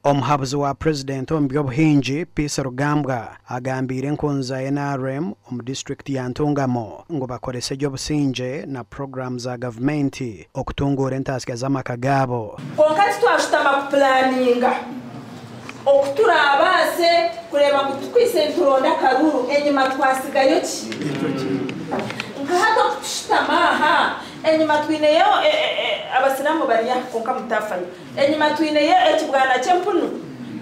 Omuhabuzi wa president ombyobuhingi Peace Rugambwa agambire nkunza NRM district ya Ntungamo ngo bakorese by'obusinge na programs za government okutungura entasika z'amaka gabo. Konkati twashutama planninga okuturabase kureba kutukwise nturonda karuru enyuma twasigayo ki nkahato kushutamaha enyuma twineyo abasiramu bariya konka mutafayo enyuma twineyo ekibwana cyempunu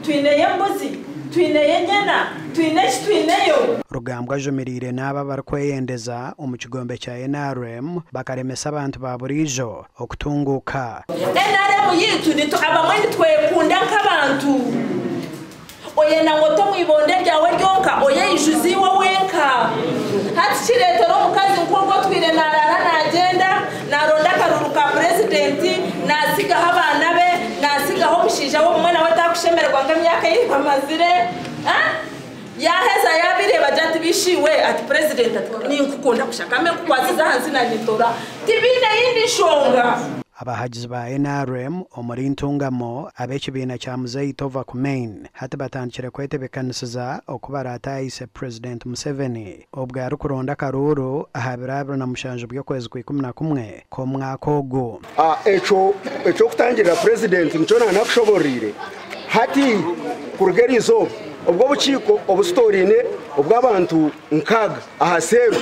twineyo mbuzi twineyo nyana twineyo Rugambwa jomirire n'aba barkweyendeza omukigombe cya NRM bakaremesa abantu baburijo okutunguka. NRM yitu nito abamwe twekunda nk'abantu oyena ngoto mwibonde ryawe ryonka oye ijuzi wenka hati kiretero mukazi nkurwo twire narara nagenda naronda karuruka president nasiga abana be nasiga ho mushija wo mwana we takushemerwa ngamyaka y'amazire yaheza yabireba jati bishiwe ati president ni nkukunda kushakame kukwaziza hansi na nitora tibine yindi shonga. Abahagizi ba NRM omuri Ntungamo ab'ekibina kya Muzeyi Tova Kumain hati batandikire kwetebekanisiza okubaratayise President Museveni obwo ari kuronda karuru ahabirabiro na mushanju by'okwezi kwa 11 k'omwaka ogu. Echo kutangirira president nicyo nakushoborire hati kurugerizo ubwo buciko obusitorine ubw'abantu nkaga ahaseru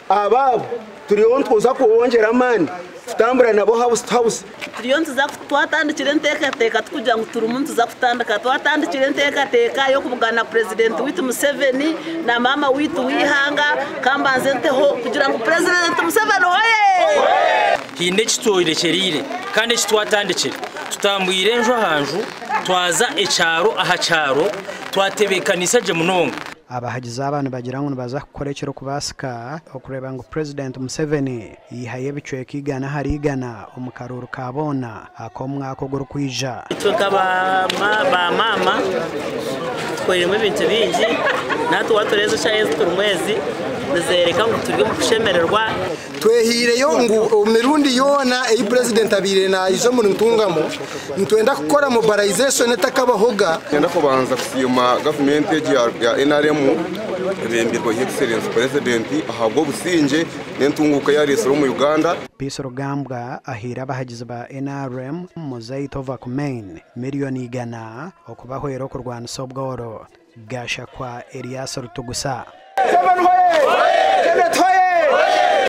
ababo turiyo twoza kuwongera amani tutambura nabo house turiyo tuza twatandikire nteka tukugira ngo turi umuntu tuza kutandika twatandikire nteka yo kubugana president witu Museveni na mama witu wihanga kambanze nteho kugira ngo president Museveni oye hinde kitoire kerire kandi kitwatandikire tutambwire njo hanju twaza ecaro ahacaro twatebekanisa je munonga. Abahagizi abantu bagira ngo baza kukorekera kubasika okureba ngo President Museveni yihaye bicweka igana harigana omukaruru kabona akomwako guru kwija twe ba mama tweremwe ibintu bingi natwe watoreza cyane turumwezi nezereka ngo turi mu kushemererwa twehireyo ngo mirundi yona eyi president abire na izo mu Ntungamo ntwenda gukora mobilization etakabahoga yenda kubanza kusiyuma government ya NRM bembirwa excellence president ahabwo businge n'entunguka ya resoro mu Uganda. Peace Rugambwa ahira abahagizi ba NRM Muzeyi Tova Kumain miliyoni igana okubahwera kurwana sobworo gasha kwa Elias Rutugusa.